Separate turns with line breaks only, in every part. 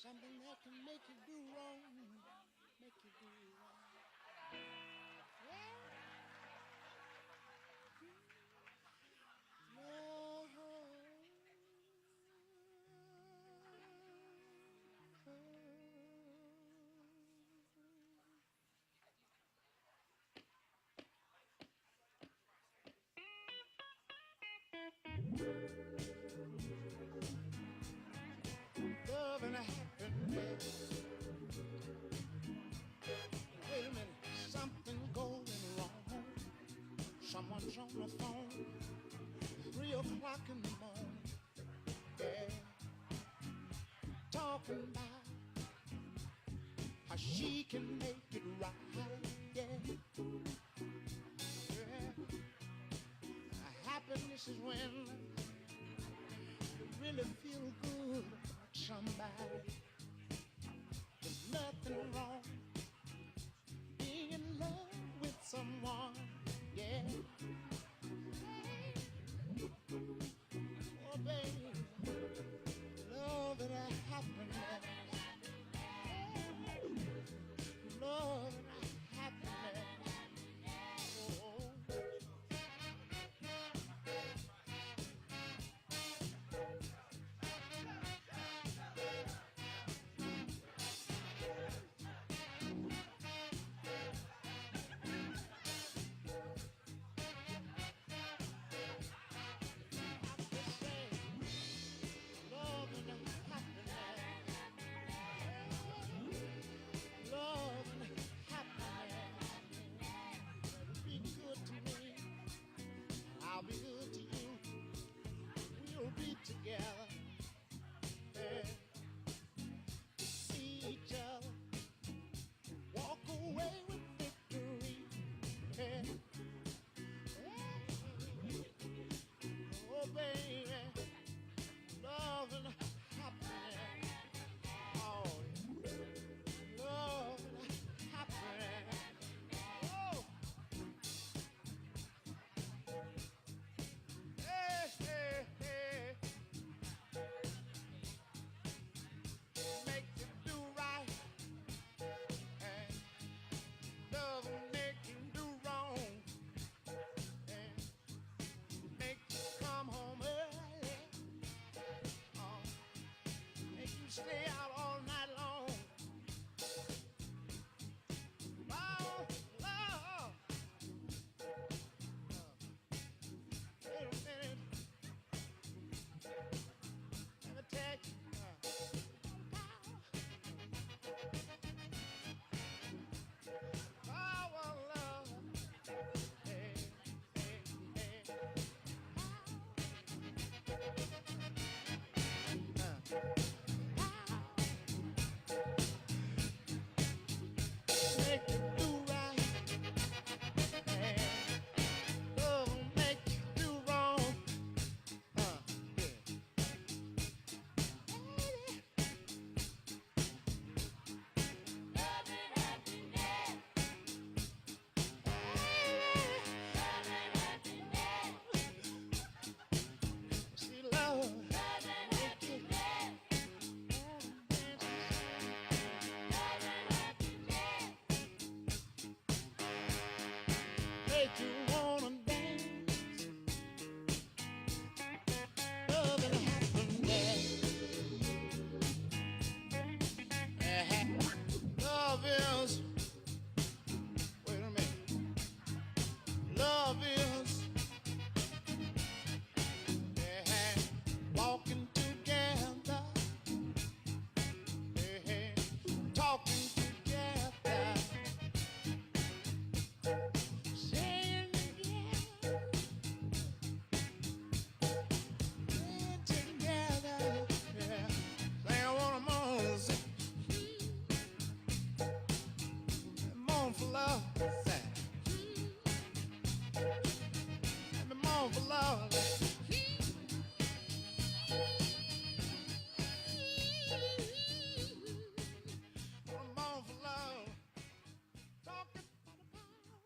Something that can make you do wrong, make you do right. Yeah. Love. Love and happiness. Wait a minute, something going wrong. Someone's on the phone, 3 o'clock in the morning. Yeah, talking about how she can make it right. Yeah, yeah. Happiness is when you really feel good about somebody. There's nothing wrong being in love with someone. Yeah, oh baby, love and happiness. Love and happiness. Oh, love and happiness. Love and happiness. Be good to me. I'll be good to you. We'll be together. Yeah. See each other. Walk away with victory. Yeah. Oh, baby. Love and happiness. Oh, yeah. Love and happiness. Oh, hey, hey, hey. Make you do right. And love will make you do wrong. And make you come home early. Oh, make you stay out all night long. Oh, love. Wait a minute. Let me tell you. Power, love. Hey, hey, hey. Make you do right. And love will make you do wrong. Yeah. See, love. Make you, make you wanna dance. Love and happiness. Love is, wait a minute. Love is walking together, talking together, saying together, together. Yeah. Say I want 'em on, say, I'm on for love. Say, I'm on for love. I'm on for love. Talking for the power.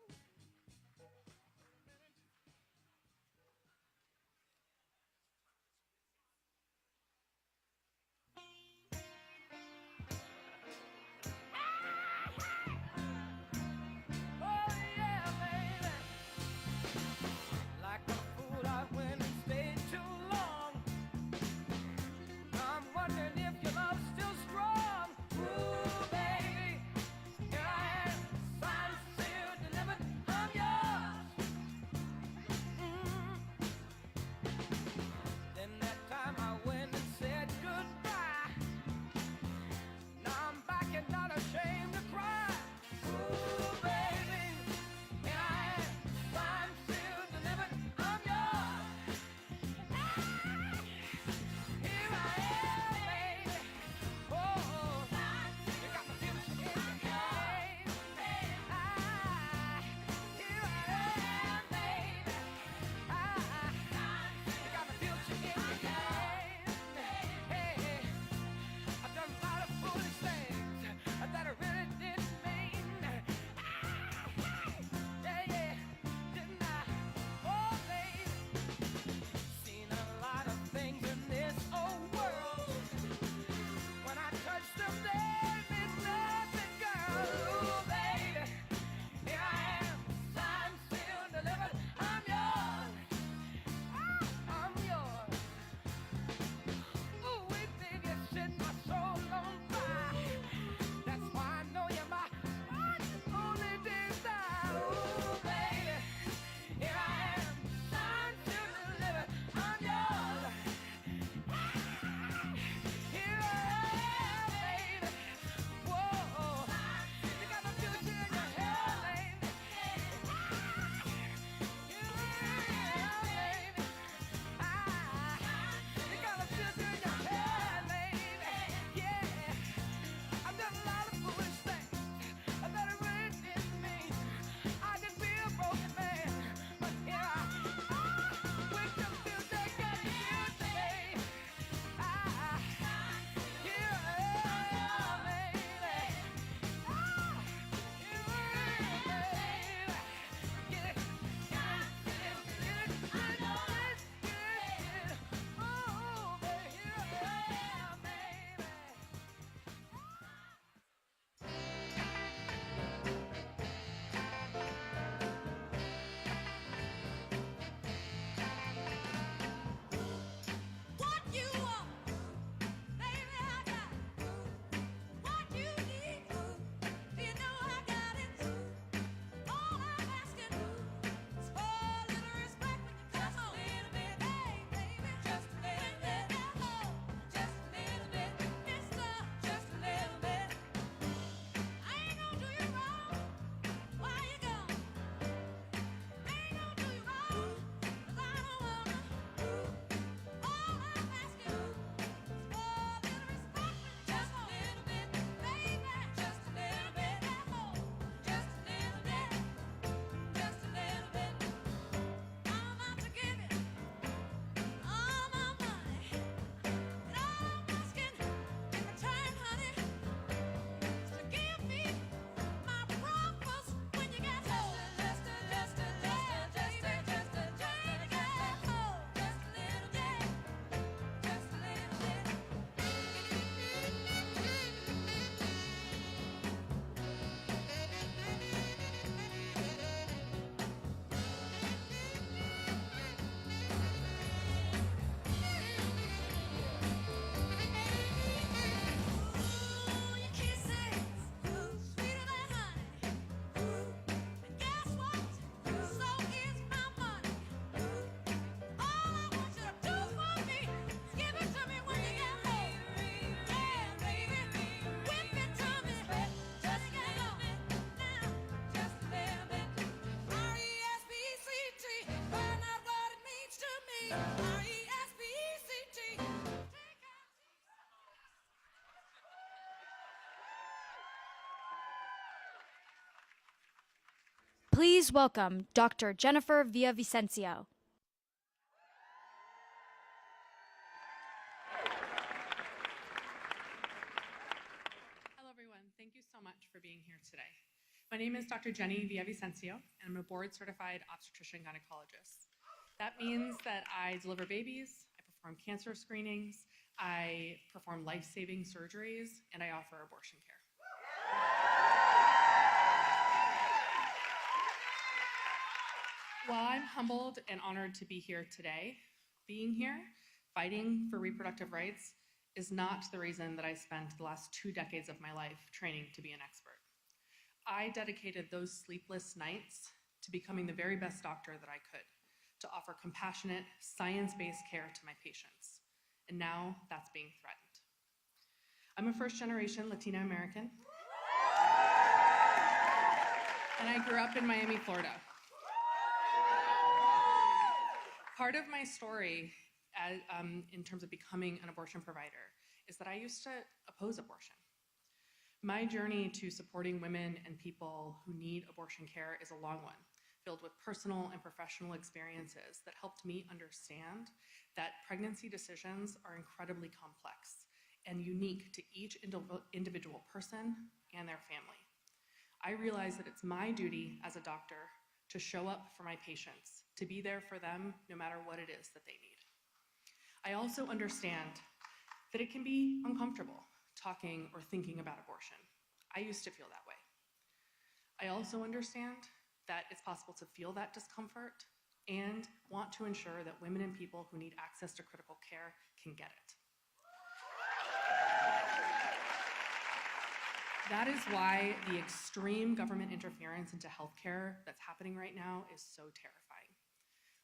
Please welcome Dr. Jennifer Villavicencio.
Hello, everyone. Thank you so much for being here today. My name is Dr. Jenny Villavicencio, and I'm a board-certified obstetrician-gynecologist. That means that I deliver babies, I perform cancer screenings, I perform life-saving surgeries, and I offer abortion care. While I'm humbled and honored to be here today, being here, fighting for reproductive rights, is not the reason that I spent the last 2 decades of my life training to be an expert. I dedicated those sleepless nights to becoming the very best doctor that I could, to offer compassionate, science-based care to my patients. And now that's being threatened. I'm a first-generation Latina American, and I grew up in Miami, Florida. Part of my story in terms of becoming an abortion provider is that I used to oppose abortion. My journey to supporting women and people who need abortion care is a long one, filled with personal and professional experiences that helped me understand that pregnancy decisions are incredibly complex and unique to each individual person and their family. I realize that it's my duty as a doctor to show up for my patients, to be there for them no matter what it is that they need. I also understand that it can be uncomfortable talking or thinking about abortion. I used to feel that way. I also understand that it's possible to feel that discomfort and want to ensure that women and people who need access to critical care can get it. That is why the extreme government interference into healthcare that's happening right now is so terrifying.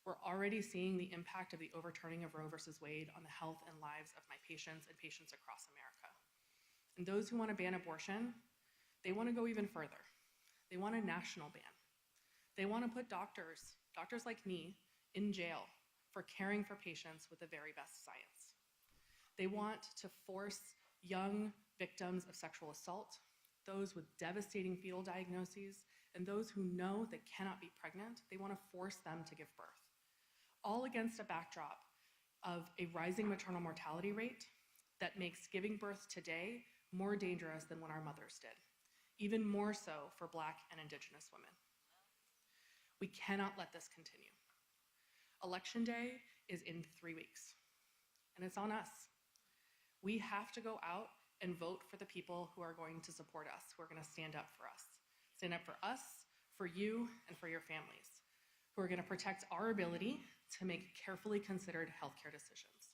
We're already seeing the impact of the overturning of Roe versus Wade on the health and lives of my patients and patients across America. And those who want to ban abortion, they want to go even further. They want a national ban. They want to put doctors like me, in jail for caring for patients with the very best science. They want to force young victims of sexual assault, those with devastating fetal diagnoses, and those who know they cannot be pregnant, they want to force them to give birth. All against a backdrop of a rising maternal mortality rate that makes giving birth today more dangerous than when our mothers did, even more so for Black and Indigenous women. We cannot let this continue. Election Day is in 3 weeks, and it's on us. We have to go out and vote for the people who are going to support us, who are going to stand up for us, for you, and for your families, who are going to protect our ability to make carefully considered healthcare decisions.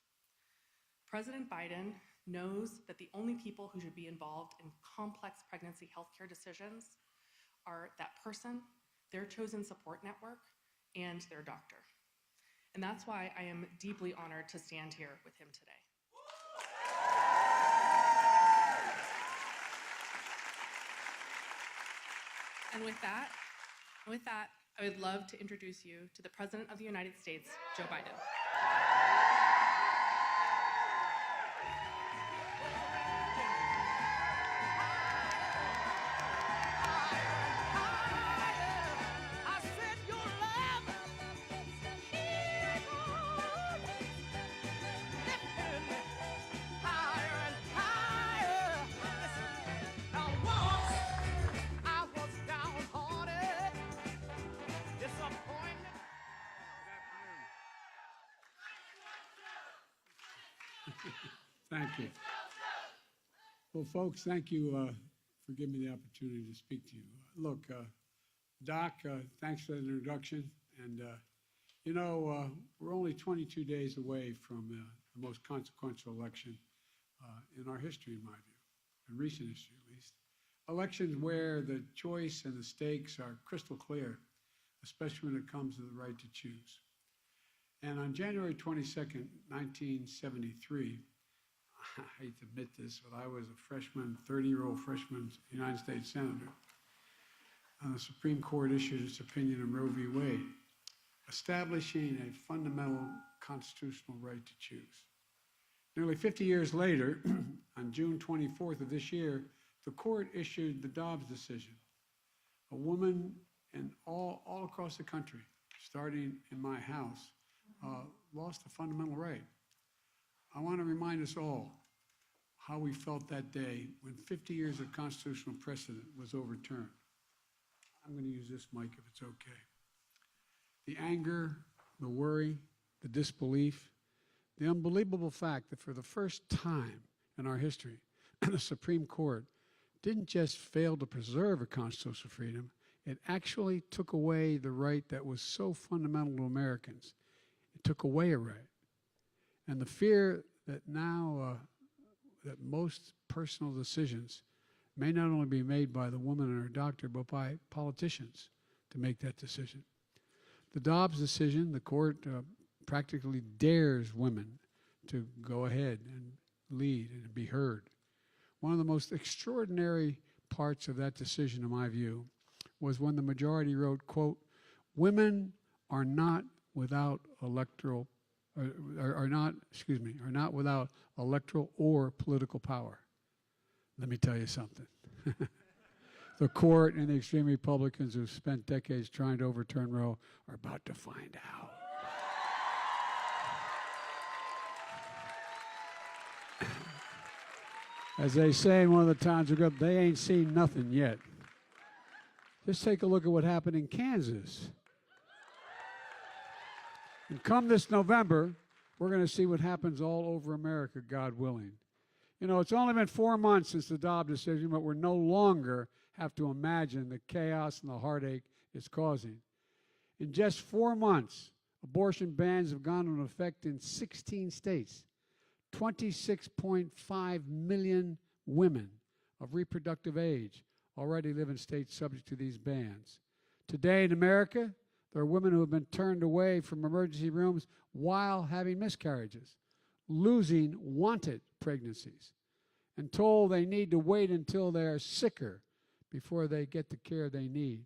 President Biden knows that the only people who should be involved in complex pregnancy healthcare decisions are that person, their chosen support network, and their doctor. And that's why I am deeply honored to stand here with him today. And with that, I would love to introduce you to the President of the United States, Joe Biden.
Thank you. Well, folks, thank you for giving me the opportunity to speak to you. Look, Doc, thanks for the introduction. And, we're only 22 days away from the most consequential election in our history, in my view, in recent history at least. Elections where the choice and the stakes are crystal clear, especially when it comes to the right to choose. And on January 22nd, 1973, I hate to admit this, but I was a freshman, 30-year-old freshman United States Senator. And the Supreme Court issued its opinion in Roe v. Wade, establishing a fundamental constitutional right to choose. Nearly 50 years later, on June 24th of this year, the court issued the Dobbs decision. A woman and all across the country, starting in my house, lost a fundamental right. I want to remind us all how we felt that day when 50 years of constitutional precedent was overturned. I'm going to use this mic if it's okay. The anger, the worry, the disbelief, the unbelievable fact that for the first time in our history, the Supreme Court didn't just fail to preserve a constitutional freedom, it actually took away the right that was so fundamental to Americans. It took away a right. And the fear that now that most personal decisions may not only be made by the woman and her doctor, but by politicians to make that decision. The Dobbs decision, the court practically dares women to go ahead and lead and be heard. One of the most extraordinary parts of that decision, in my view, was when the majority wrote, quote, "Women are not without electoral, are not without electoral or political power." Let me tell you something. The court and the extreme Republicans who've spent decades trying to overturn Roe are about to find out. As they say in one of the towns we grew up, they ain't seen nothing yet. Just take a look at what happened in Kansas. And come this November, we're going to see what happens all over America, God willing. You know, it's only been 4 months since the Dobbs decision, but we're no longer have to imagine the chaos and the heartache it's causing. In just 4 months, abortion bans have gone into effect in 16 states. 26.5 million women of reproductive age already live in states subject to these bans. Today in America, there are women who have been turned away from emergency rooms while having miscarriages, losing wanted pregnancies, and told they need to wait until they are sicker before they get the care they need.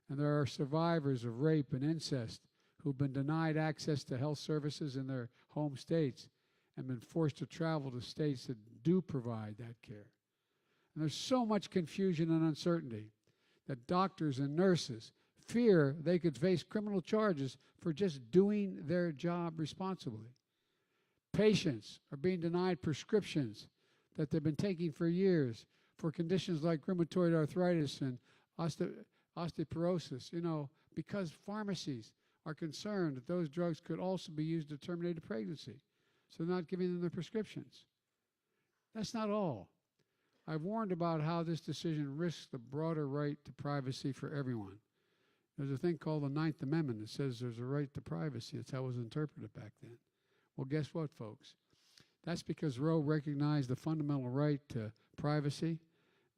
And there are survivors of rape and incest who've been denied access to health services in their home states and been forced to travel to states that do provide that care. And there's so much confusion and uncertainty that doctors and nurses fear they could face criminal charges for just doing their job responsibly. Patients are being denied prescriptions that they've been taking for years for conditions like rheumatoid arthritis and osteoporosis, because pharmacies are concerned that those drugs could also be used to terminate a pregnancy. So they're not giving them the prescriptions. That's not all. I've warned about how this decision risks the broader right to privacy for everyone. There's a thing called the Ninth Amendment that says there's a right to privacy. That's how it was interpreted back then. Well, guess what, folks? That's because Roe recognized the fundamental right to privacy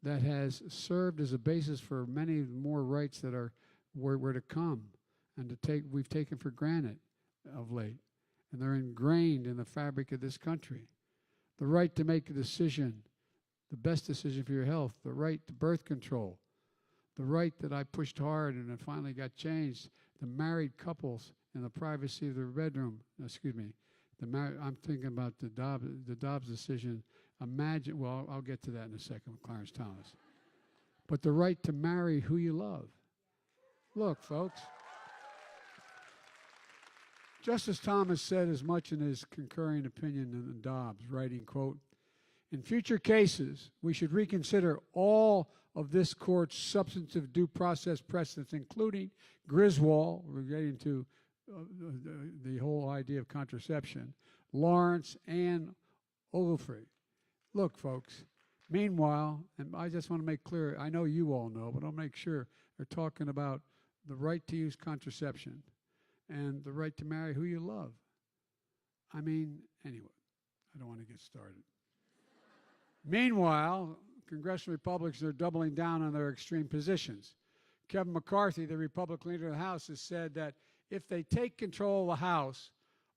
that has served as a basis for many more rights that were to come and we've taken for granted of late. And they're ingrained in the fabric of this country. The right to make a decision, the best decision for your health, the right to birth control, the right that I pushed hard and it finally got changed, the married couples in the privacy of their bedroom, I'm thinking about the Dobbs decision. I'll get to that in a second with Clarence Thomas. But the right to marry who you love. Look, folks. Justice Thomas said as much in his concurring opinion in Dobbs, writing, quote, "In future cases, we should reconsider all of this court's substantive due process precedents, including Griswold," we're getting to the whole idea of contraception, Lawrence, and Oglesby. Look, folks, meanwhile, and I just want to make clear, I know you all know, but I'll make sure they're talking about the right to use contraception and the right to marry who you love. Anyway, I don't want to get started. Meanwhile, congressional Republicans are doubling down on their extreme positions. Kevin McCarthy, the Republican leader of the House, has said that if they take control of the House,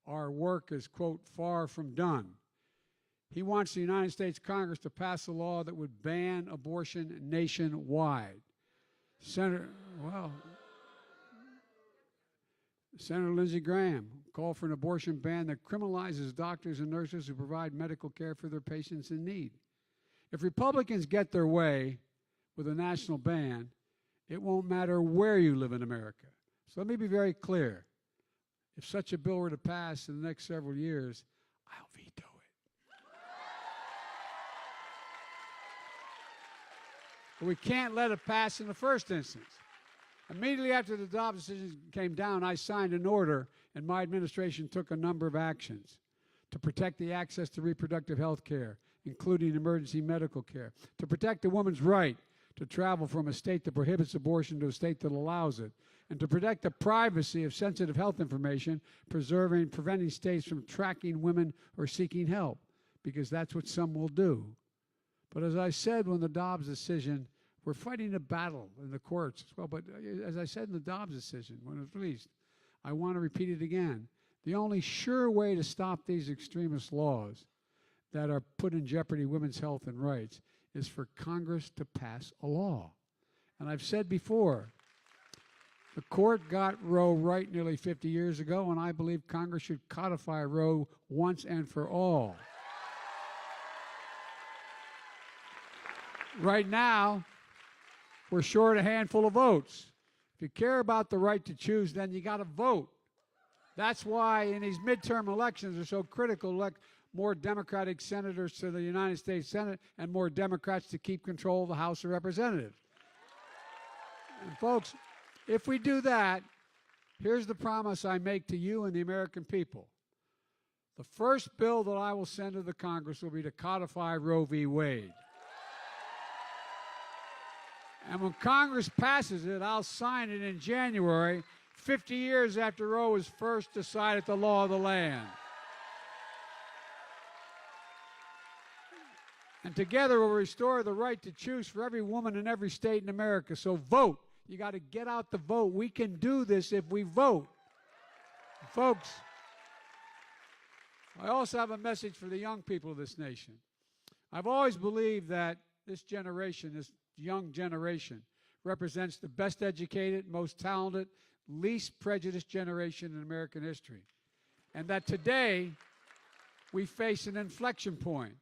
our work is, quote, far from done. He wants the United States Congress to pass a law that would ban abortion nationwide. Senator Lindsey Graham called for an abortion ban that criminalizes doctors and nurses who provide medical care for their patients in need. If Republicans get their way with a national ban, It won't matter where you live in America. So let me be very clear. If such a bill were to pass in the next several years, I'll veto it. But we can't let it pass in the first instance. Immediately after the Dobbs decision came down, I signed an order, and my administration took a number of actions to protect the access to reproductive health care, including emergency medical care, to protect a woman's right to travel from a state that prohibits abortion to a state that allows it, and to protect the privacy of sensitive health information, preventing states from tracking women or seeking help, because that's what some will do. But as I said when the Dobbs decision, we're fighting a battle in the courts as well, but as I said in the Dobbs decision, when it was released, I want to repeat it again. The only sure way to stop these extremist laws that are put in jeopardy women's health and rights is for Congress to pass a law. And I've said before, the court got Roe right nearly 50 years ago, and I believe Congress should codify Roe once and for all. Right now, we're short a handful of votes. If you care about the right to choose, then you got to vote. That's why in these midterm elections are so critical to elect more Democratic senators to the United States Senate and more Democrats to keep control of the House of Representatives. And folks, if we do that, here's the promise I make to you and the American people. The first bill that I will send to the Congress will be to codify Roe v. Wade. And when Congress passes it, I'll sign it in January, 50 years after Roe was first decided the law of the land. And together we'll restore the right to choose for every woman in every state in America. So vote. You got to get out the vote. We can do this if we vote. Folks, I also have a message for the young people of this nation. I've always believed that this generation, this young generation, represents the best educated, most talented, least prejudiced generation in American history. And that today we face an inflection point.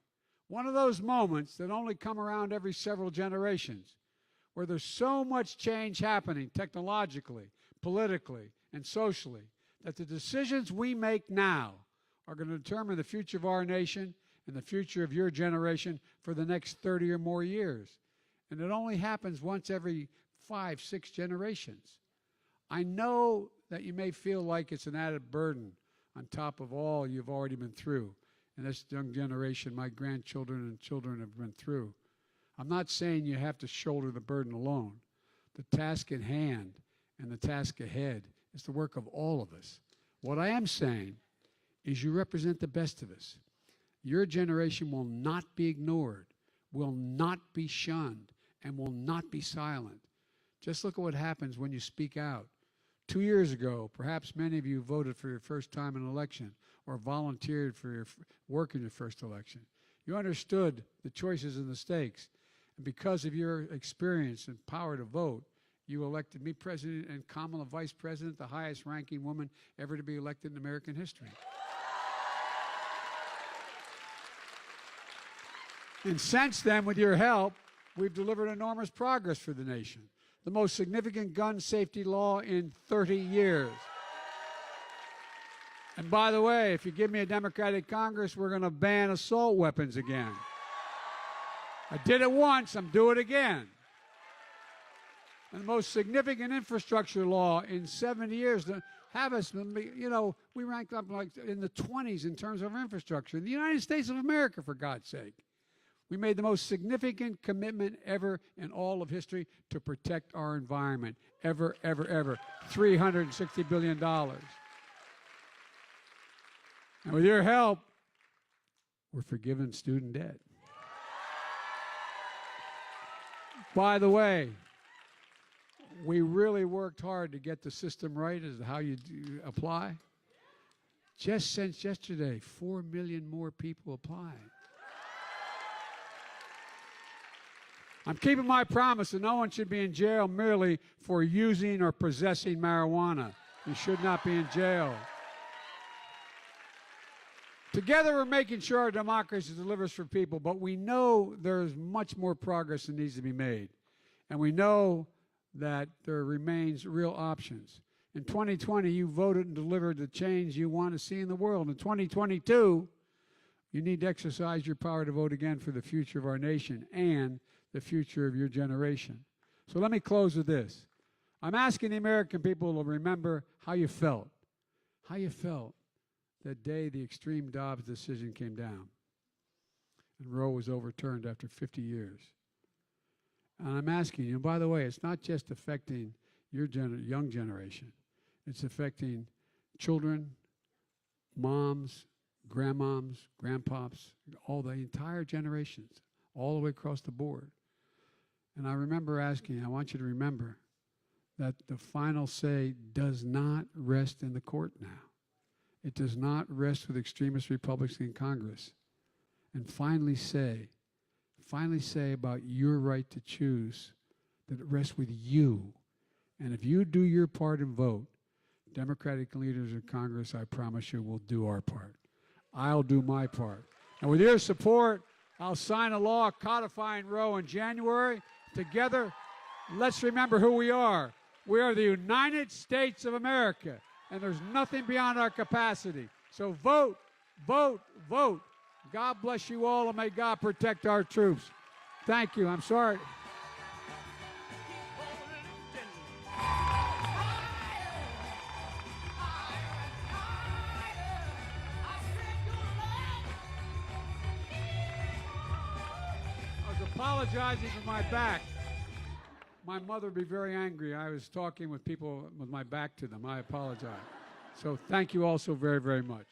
One of those moments that only come around every several generations, where there's so much change happening technologically, politically, and socially, that the decisions we make now are going to determine the future of our nation and the future of your generation for the next 30 or more years. And it only happens once every 5, 6 generations. I know that you may feel like it's an added burden on top of all you've already been through. And this young generation, my grandchildren and children have been through. I'm not saying you have to shoulder the burden alone. The task at hand and the task ahead is the work of all of us. What I am saying is you represent the best of us. Your generation will not be ignored, will not be shunned, and will not be silent. Just look at what happens when you speak out. 2 years ago, perhaps many of you voted for your first time in an election or volunteered for your work in your first election. You understood the choices and the stakes. And because of your experience and power to vote, you elected me president and Kamala vice president, the highest ranking woman ever to be elected in American history. And since then, with your help, we've delivered enormous progress for the nation. The most significant gun safety law in 30 years. And by the way, if you give me a Democratic Congress, we're going to ban assault weapons again. I did it once, I'm doing it again. And the most significant infrastructure law in 70 years to have us, you know, we ranked up like in the 20s in terms of infrastructure. In the United States of America, for God's sake. We made the most significant commitment ever in all of history to protect our environment. Ever, ever, ever. $360 billion. And with your help, we're forgiving student debt. By the way, we really worked hard to get the system right as to how you apply. Just since yesterday, 4 million more people applied. I'm keeping my promise that no one should be in jail merely for using or possessing marijuana. You should not be in jail. Together, we're making sure our democracy delivers for people, but we know there's much more progress that needs to be made. And we know that there remains real options. In 2020, you voted and delivered the change you want to see in the world. In 2022, you need to exercise your power to vote again for the future of our nation and the future of your generation. So let me close with this. I'm asking the American people to remember how you felt that day the extreme Dobbs decision came down and Roe was overturned after 50 years. And I'm asking you, and by the way, it's not just affecting your young generation. It's affecting children, moms, grandmoms, grandpops, all the entire generations, all the way across the board. And I remember asking, I want you to remember that the final say does not rest in the court now. It does not rest with extremist Republicans in Congress. And finally say about your right to choose that it rests with you. And if you do your part and vote, Democratic leaders in Congress, I promise you, will do our part. I'll do my part. And with your support, I'll sign a law codifying Roe in January. Together, let's remember who we are. We are the United States of America, and there's nothing beyond our capacity. So vote, vote, vote. God bless you all, and may God protect our troops. Thank you. I'm sorry. Apologizing for my back. My mother would be very angry. I was talking with people with my back to them. I apologize. So thank you all so very, very much.